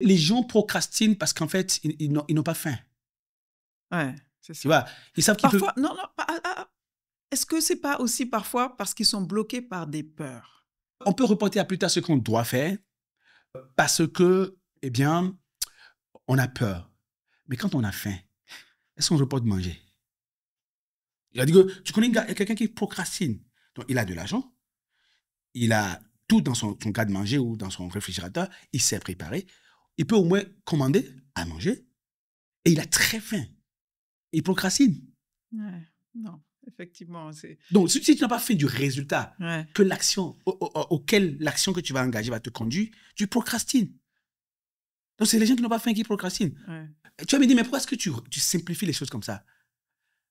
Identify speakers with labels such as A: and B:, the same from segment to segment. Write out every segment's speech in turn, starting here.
A: Les gens procrastinent parce qu'en fait, ils n'ont pas faim.
B: Ouais, c'est ça.
A: Tu vois, ils savent qu'ils peuvent...
B: Parfois, non, est-ce que c'est pas aussi parfois parce qu'ils sont bloqués par des peurs?
A: On peut reporter à plus tard ce qu'on doit faire parce que, eh bien, on a peur. Mais quand on a faim, est-ce qu'on reporte manger? Il a dit que tu connais quelqu'un qui procrastine. Donc, il a de l'argent, il a tout dans son garde-manger ou dans son réfrigérateur, il s'est préparé, il peut au moins commander à manger et il a très faim. Il procrastine.
B: Ouais, non, effectivement, c'est...
A: Donc, si tu n'as pas fait du résultat
B: Ouais.
A: que l'action auquel l'action que tu vas engager va te conduire, tu procrastines. Donc, c'est les gens qui n'ont pas faim qui procrastinent.
B: Ouais.
A: Et tu vas me dire, mais pourquoi est-ce que tu simplifies les choses comme ça?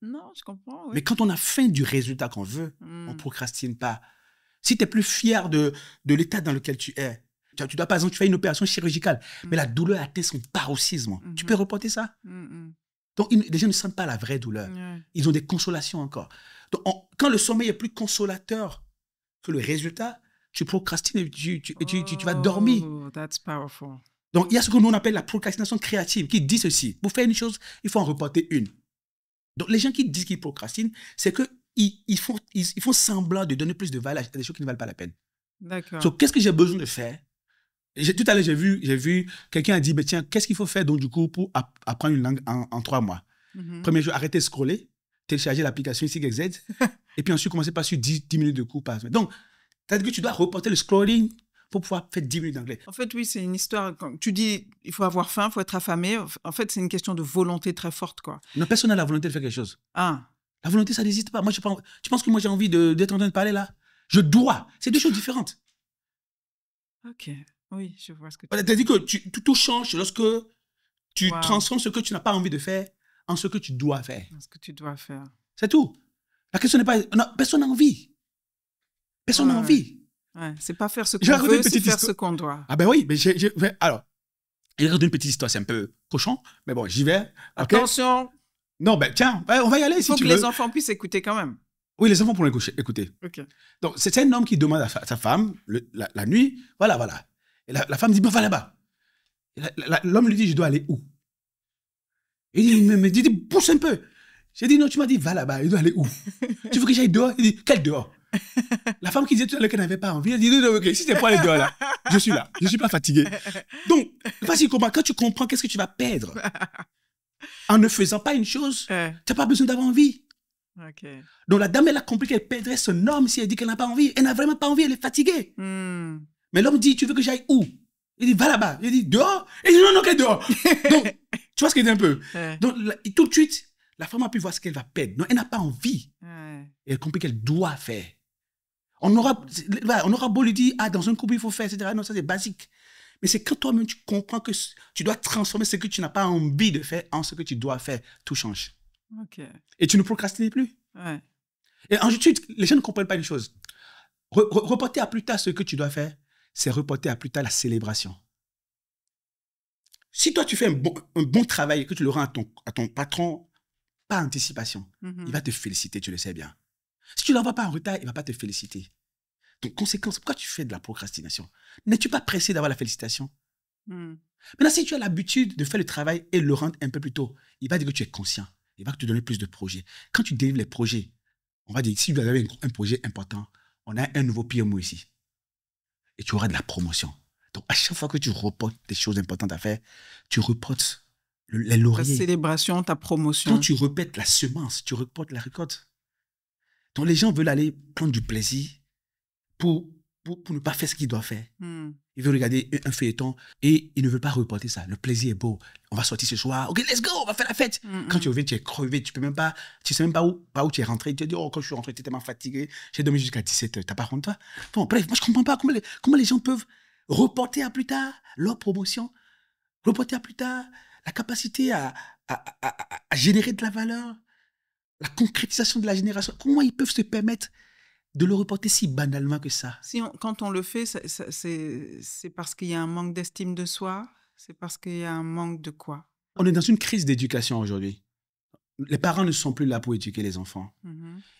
B: Non, je comprends, oui.
A: Mais quand on a faim du résultat qu'on veut, on ne procrastine pas. Si tu es plus fier de l'état dans lequel tu es, tu dois, par exemple, tu fais une opération chirurgicale, mais la douleur atteint son paroxysme. Tu peux reporter ça? Donc, les gens ne sentent pas la vraie douleur.
B: Ouais.
A: Ils ont des consolations encore. Donc, quand le sommeil est plus consolateur que le résultat, tu procrastines et tu vas dormir.
B: Oh, that's powerful.
A: Donc, il y a ce que nous on appelle la procrastination créative qui dit ceci. Pour faire une chose, il faut en reporter une. Donc, les gens qui disent qu'ils procrastinent, c'est qu'ils font semblant de donner plus de valeur à des choses qui ne valent pas la peine.
B: D'accord.
A: Donc, qu'est-ce que j'ai besoin de faire? Tout à l'heure, j'ai vu quelqu'un a dit, ben, tiens, qu'est-ce qu'il faut faire donc, du coup, pour apprendre une langue en 3 mois? Premier jour, arrêtez de scroller, télécharger l'application XYZ, et puis ensuite, commencer par sur 10 minutes de cours par semaine. Donc, c'est-à-dire que tu dois reporter le scrolling pour pouvoir faire 10 minutes d'anglais.
B: En fait, oui, c'est une histoire. Quand tu dis il faut avoir faim, il faut être affamé. En fait, c'est une question de volonté très forte, quoi.
A: Non, personne n'a la volonté de faire quelque chose.
B: Ah.
A: La volonté, ça n'existe pas. Moi, tu penses que moi, j'ai envie d'être en train de parler là? Je dois. C'est deux choses différentes.
B: Ok. Oui, je vois ce que tu
A: veux dire. C'est-à-dire que tout change lorsque tu transformes ce que tu n'as pas envie de faire en ce que tu dois faire.
B: Ce que tu dois faire.
A: C'est tout. La question n'est pas... Non, personne n'a envie. Personne n'a envie.
B: Ouais. C'est pas faire ce qu'on veut, c'est faire ce qu'on doit.
A: Ah ben oui, mais alors, il y a une petite histoire, c'est un peu cochon, mais bon, j'y vais. Okay?
B: Attention.
A: Non, ben tiens, on va y aller si tu veux.
B: Il faut que les enfants puissent écouter quand même.
A: Oui, les enfants pourront écouter.
B: Ok.
A: Donc, c'est un homme qui demande à sa femme, la nuit, voilà. Et la femme dit, bon, va là-bas. L'homme lui dit, je dois aller où? Il dit, mais dis, pousse un peu. J'ai dit, non, tu m'as dit, va là-bas, il doit aller où? Tu veux que j'aille dehors? Il dit, quel dehors? La femme qui disait tout à l'heure qu'elle n'avait pas envie, elle dit, non, ok, si c'est pour aller dehors là, je suis là, je ne suis pas fatigué. Donc, quand tu comprends qu'est-ce que tu vas perdre en ne faisant pas une chose, tu n'as pas besoin d'avoir envie.
B: Okay.
A: Donc, la dame, elle a compris qu'elle perdrait son homme si elle dit qu'elle n'a pas envie. Elle n'a vraiment pas envie, elle est fatiguée. Mais l'homme dit, tu veux que j'aille où? Il dit, va là-bas. Il dit, dehors? Il dit, non, qu'elle dehors. Donc, tu vois ce qu'il dit un peu? Donc, tout de suite, la femme a pu voir ce qu'elle va perdre. Non, elle n'a pas envie. Et elle a compris qu'elle doit faire. On aura beau lui dire, dans un couple, il faut faire, etc. Non, ça, c'est basique. Mais c'est quand toi-même, tu comprends que tu dois transformer ce que tu n'as pas envie de faire en ce que tu dois faire. Tout change.
B: Okay.
A: Et tu ne procrastines plus.
B: Ouais.
A: Et ensuite, les gens ne comprennent pas une chose. Reporter à plus tard ce que tu dois faire, c'est reporter à plus tard la célébration. Si toi, tu fais un bon travail et que tu le rends à ton patron, par anticipation, il va te féliciter, tu le sais bien. Si tu ne l'envoies pas en retard, il ne va pas te féliciter. Donc, conséquence, pourquoi tu fais de la procrastination? N'es-tu pas pressé d'avoir la félicitation? Maintenant, si tu as l'habitude de faire le travail et le rendre un peu plus tôt, il va dire que tu es conscient. Il va te donner plus de projets. Quand tu délivres les projets, on va dire, si vous avez un projet important, on a un nouveau PMO ici. Et tu auras de la promotion. Donc, à chaque fois que tu reportes des choses importantes à faire, tu reportes les lauriers.
B: Ta célébration, ta promotion.
A: Quand tu répètes la semence, tu reportes la récolte. Donc, les gens veulent aller prendre du plaisir pour ne pas faire ce qu'ils doivent faire. Ils veulent regarder un feuilleton et ils ne veulent pas reporter ça. Le plaisir est beau. On va sortir ce soir. Ok, let's go, on va faire la fête. Quand tu reviens, tu es crevé. Tu sais même pas où tu es rentré. Tu te dis, oh, quand je suis rentré, tu es tellement fatigué. J'ai dormi jusqu'à 17h. Tu n'as pas honte, toi? Bon, bref, moi, je ne comprends pas comment les gens peuvent reporter à plus tard leur promotion, reporter à plus tard la capacité à générer de la valeur, la concrétisation de la génération. Comment ils peuvent se permettre de le reporter si banalement que ça?
B: Quand on le fait, c'est parce qu'il y a un manque d'estime de soi? C'est parce qu'il y a un manque de quoi?
A: On est dans une crise d'éducation aujourd'hui. Les parents ne sont plus là pour éduquer les enfants.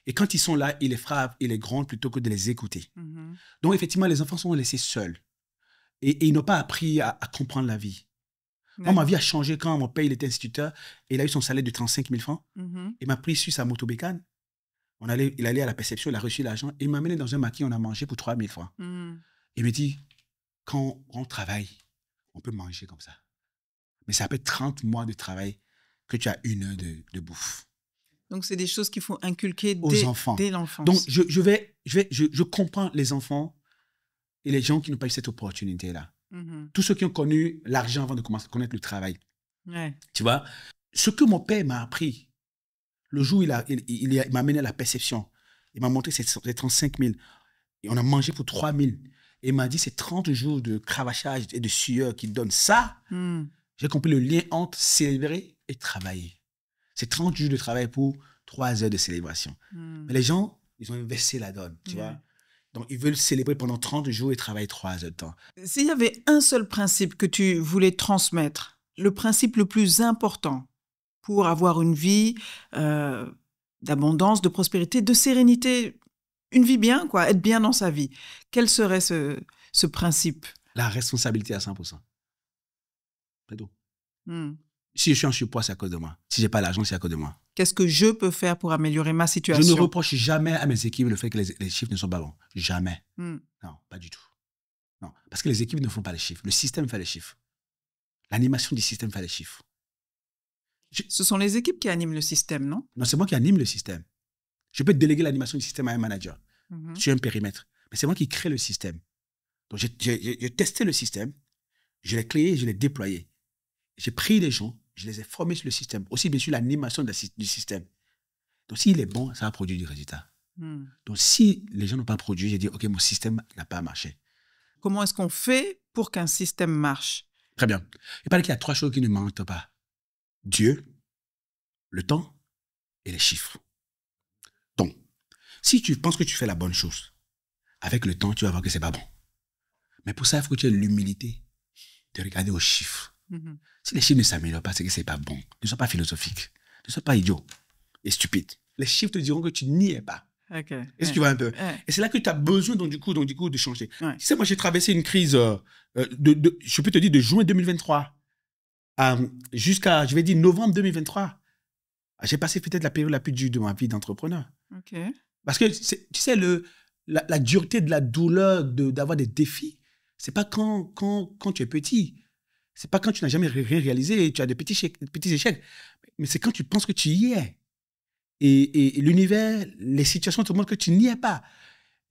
A: Et quand ils sont là, ils les frappent, ils les grondent plutôt que de les écouter. Donc, effectivement, les enfants sont laissés seuls. Et ils n'ont pas appris à comprendre la vie. Moi, ma vie a changé quand mon père il était instituteur et il a eu son salaire de 35 000 francs. Il m'a pris sur sa moto-bécane. Il allait à la perception, il a reçu l'argent et il m'a amené dans un maquis, on a mangé pour 3 000 francs. Il me dit, quand on travaille, on peut manger comme ça. Mais ça peut être 30 mois de travail que tu as 1 heure de bouffe.
B: Donc, c'est des choses qu'il faut inculquer
A: aux enfants.
B: Dès l'enfance.
A: Donc, je comprends les enfants et les gens qui n'ont pas eu cette opportunité-là. Tous ceux qui ont connu l'argent avant de commencer à connaître le travail.
B: Ouais.
A: Tu vois, ce que mon père m'a appris, le jour où il m'a amené à la perception, il m'a montré ces 35 000. Et on a mangé pour 3 000. Et il m'a dit, c'est 30 jours de cravachage et de sueur qui donnent ça. J'ai compris le lien entre célébrer et travailler. C'est 30 jours de travail pour 3 heures de célébration. Mais les gens, ils ont inversé la donne, tu vois. Donc, ils veulent célébrer pendant 30 jours et travailler 3 heures de temps.
B: S'il y avait un seul principe que tu voulais transmettre, le principe le plus important pour avoir une vie d'abondance, de prospérité, de sérénité, une vie bien, quoi, être bien dans sa vie, quel serait ce principe?
A: La responsabilité à 100%. C'est tout. Si je suis en surpoids, c'est à cause de moi. Si je n'ai pas l'argent, c'est à cause de moi.
B: Qu'est-ce que je peux faire pour améliorer ma situation?
A: Je ne reproche jamais à mes équipes le fait que les chiffres ne sont pas bons. Jamais. Non, pas du tout. Non, parce que les équipes ne font pas les chiffres. Le système fait les chiffres. L'animation du système fait les chiffres.
B: Ce sont les équipes qui animent le système, non?
A: Non, c'est moi qui anime le système. Je peux déléguer l'animation du système à un manager sur un périmètre. Mais c'est moi qui crée le système. Donc, j'ai testé le système, je l'ai créé, je l'ai déployé. J'ai pris les gens, je les ai formés sur le système. Aussi, bien sûr, l'animation du système. Donc, s'il est bon, ça va produire du résultat. Donc, si les gens n'ont pas produit, j'ai dit, OK, mon système n'a pas marché.
B: Comment est-ce qu'on fait pour qu'un système marche?
A: Très bien. Il paraît qu'il y a 3 choses qui ne mentent pas. Dieu, le temps et les chiffres. Donc, si tu penses que tu fais la bonne chose, avec le temps, tu vas voir que ce n'est pas bon. Mais pour ça, il faut que tu aies l'humilité de regarder aux chiffres. Si les chiffres ne s'améliorent pas, c'est que ce n'est pas bon. Ne sois pas philosophique. Ne sois pas idiot et stupide. Les chiffres te diront que tu n'y es pas. Est-ce que tu vois un peu? Et c'est là que tu as besoin donc, du coup, de changer. Tu sais, moi, j'ai traversé une crise, je peux te dire, de juin 2023 jusqu'à, je vais dire, novembre 2023. J'ai passé peut-être la période la plus dure de ma vie d'entrepreneur. Parce que, tu sais, la dureté de la douleur d'avoir des défis, c'est pas quand tu es petit. C'est pas quand tu n'as jamais rien réalisé et tu as des petits échecs. Mais c'est quand tu penses que tu y es. Et l'univers, les situations te montrent que tu n'y es pas.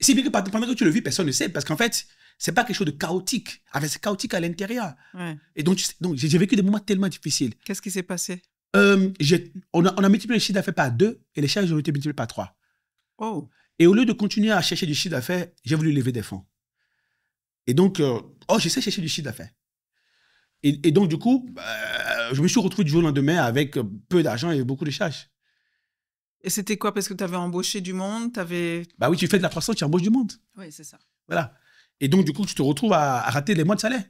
A: Si bien que pendant que tu le vis, personne ne sait. Parce qu'en fait, c'est pas quelque chose de chaotique. C'est chaotique à l'intérieur. Et donc j'ai vécu des moments tellement difficiles.
B: Qu'est-ce qui s'est passé?
A: On a multiplié le chiffre d'affaires par 2 et les charges ont été multipliées par 3. Et au lieu de continuer à chercher du chiffre d'affaires, j'ai voulu lever des fonds. Et donc, je sais chercher du chiffre d'affaires. Et donc, du coup, je me suis retrouvé du jour au lendemain avec peu d'argent et beaucoup de charges.
B: Et c'était quoi? Parce que tu avais embauché du monde,
A: Bah oui, tu fais de la croissance, tu embauches du monde.
B: Oui, c'est ça.
A: Voilà. Et donc, du coup, tu te retrouves à rater les mois de salaire.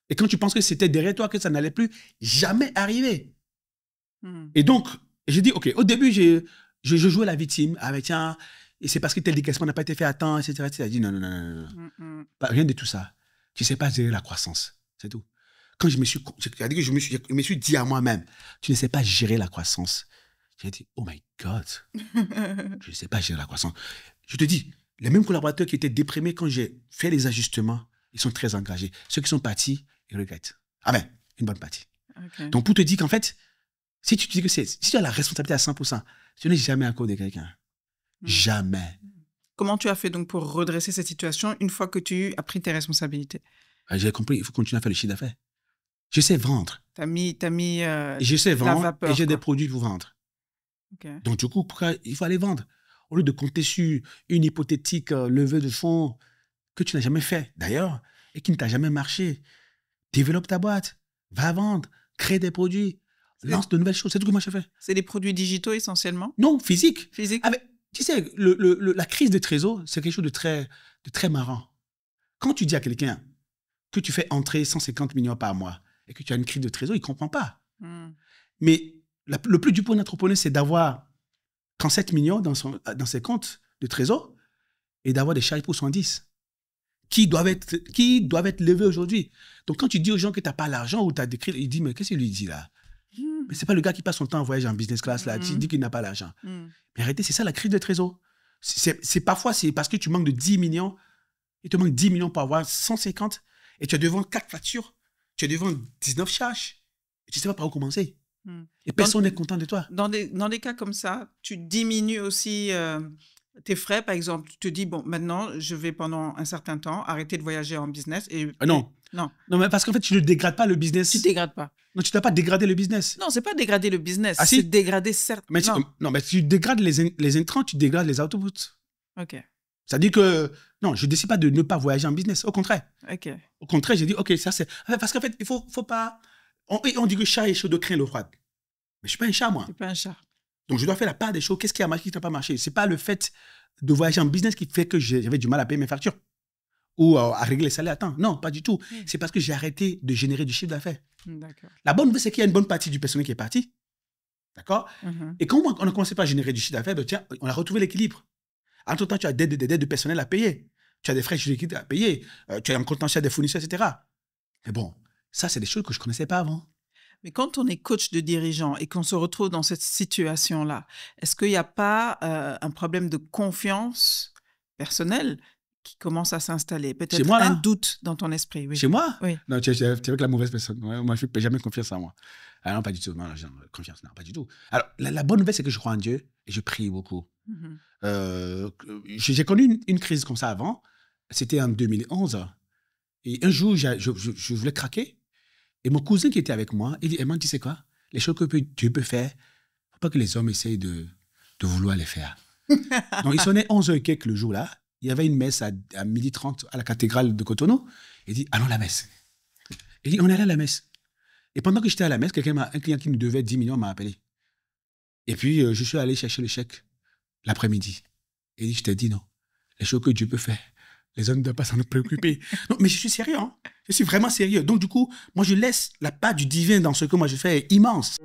A: Et quand tu penses que c'était derrière toi, que ça n'allait plus jamais arriver. Et donc, j'ai dit, OK, au début, je jouais la victime. tiens, et c'est parce que tel décaissement n'a pas été fait à temps, etc. Tu as dit, non. Rien de tout ça. Tu ne sais pas gérer la croissance. C'est tout. Quand je me suis dit à moi-même, tu ne sais pas gérer la croissance. J'ai dit, oh my God, je ne sais pas gérer la croissance. Je te dis, les mêmes collaborateurs qui étaient déprimés quand j'ai fait les ajustements, ils sont très engagés. Ceux qui sont partis, ils regrettent. Ah ben, une bonne partie. Donc, pour te dire qu'en fait, si tu dis que si tu as la responsabilité à 100%, tu n'es jamais à cause de quelqu'un. Jamais.
B: Comment tu as fait donc pour redresser cette situation une fois que tu as pris tes responsabilités?
A: J'ai compris, il faut continuer à faire le chiffre d'affaires. Je sais vendre.
B: Je
A: sais vendre et j'ai des produits pour vendre. Donc, du coup, il faut aller vendre. Au lieu de compter sur une hypothétique levée de fonds que tu n'as jamais fait, d'ailleurs, et qui ne t'a jamais marché. Développe ta boîte, va vendre, crée des produits, lance de nouvelles choses. C'est tout ce que moi je fais.
B: C'est des produits digitaux essentiellement?
A: Non, physique.
B: Physique.
A: Tu sais, la crise de trésor, c'est quelque chose de très marrant. Quand tu dis à quelqu'un que tu fais entrer 150 millions par mois et que tu as une crise de trésor, il ne comprend pas. Mais le plus dur pour un entrepreneur, c'est d'avoir 37 millions dans ses comptes de trésor et d'avoir des charges pour 110. qui doivent être levés aujourd'hui. Donc, quand tu dis aux gens que tu n'as pas l'argent ou tu as des crédits, ils disent, mais qu'est-ce qu'il lui dit là? Mais ce n'est pas le gars qui passe son temps en voyage en business class, là, qui dit qu'il n'a pas l'argent. Mais arrêtez, c'est ça la crise de trésor. Parfois, c'est parce que tu manques de 10 millions, il te manque 10 millions pour avoir 150, et tu es devant 4 factures, tu es devant 19 charges, et tu ne sais pas par où commencer. Et personne n'est content de toi.
B: Dans des cas comme ça, tu diminues aussi tes frais, par exemple. Tu te dis, bon, maintenant, je vais pendant un certain temps arrêter de voyager en business.
A: Non, mais parce qu'en fait, tu ne dégrades pas le business.
B: Tu ne dégrades pas.
A: Non, tu ne dois pas dégrader le business.
B: Non, ce n'est pas dégrader le business.
A: Ah, si?
B: C'est dégrader certes.
A: Mais mais tu dégrades les intrants, tu dégrades les outputs.
B: OK.
A: Ça dit que, non, je ne décide pas de ne pas voyager en business. Au contraire.
B: OK.
A: Au contraire, j'ai dit, OK, ça c'est... Parce qu'en fait, il faut pas... On dit que chat est chaud de craint l'eau froide. Mais je ne suis pas un chat, moi.
B: Tu n'es pas un chat. Donc,
A: je dois faire la part des choses. Qu'est-ce qui a marché, qui n'a pas marché? Ce n'est pas le fait de voyager en business qui fait que j'avais du mal à payer mes factures ou à régler les salaires à temps. Non, pas du tout. C'est parce que j'ai arrêté de générer du chiffre d'affaires.
B: D'accord.
A: La bonne nouvelle, c'est qu'il y a une bonne partie du personnel qui est parti. D'accord? Et quand on a commencé par générer du chiffre d'affaires, tiens, on a retrouvé l'équilibre. Entre-temps, tu as des dettes de personnel à payer. Tu as des frais juridiques à payer. Tu as un contentieux des fournisseurs, etc. Mais bon, ça, c'est des choses que je ne connaissais pas avant.
B: Mais quand on est coach de dirigeant et qu'on se retrouve dans cette situation-là, est-ce qu'il n'y a pas un problème de confiance personnelle qui commence à s'installer? Peut-être un doute dans ton esprit. Oui.
A: Chez moi?
B: Oui.
A: Non, tu es avec la mauvaise personne. Moi, je ne fais jamais confiance en moi. Ah non, pas du tout. Non, confiance, non, pas du tout. Alors, la bonne nouvelle, c'est que je crois en Dieu et je prie beaucoup. J'ai connu une crise comme ça avant. C'était en 2011. Et un jour, je voulais craquer. Et mon cousin qui était avec moi, il m'a dit, c'est quoi? Les choses que Dieu peut faire, il ne faut pas que les hommes essayent de vouloir les faire. Donc, il sonnait 11h et quelques le jour-là. Il y avait une messe à 12h30 à la cathédrale de Cotonou. Il dit, allons à la messe. Il dit, on est allé à la messe. Et pendant que j'étais à la messe, un client qui nous devait 10 millions m'a appelé. Et puis, je suis allé chercher le chèque l'après-midi. Il dit, je t'ai dit non. Les choses que Dieu peut faire, les hommes ne doivent pas s'en préoccuper. Non, mais je suis sérieux, hein. Je suis vraiment sérieux. Donc, du coup, moi, je laisse la part du divin dans ce que moi je fais immense.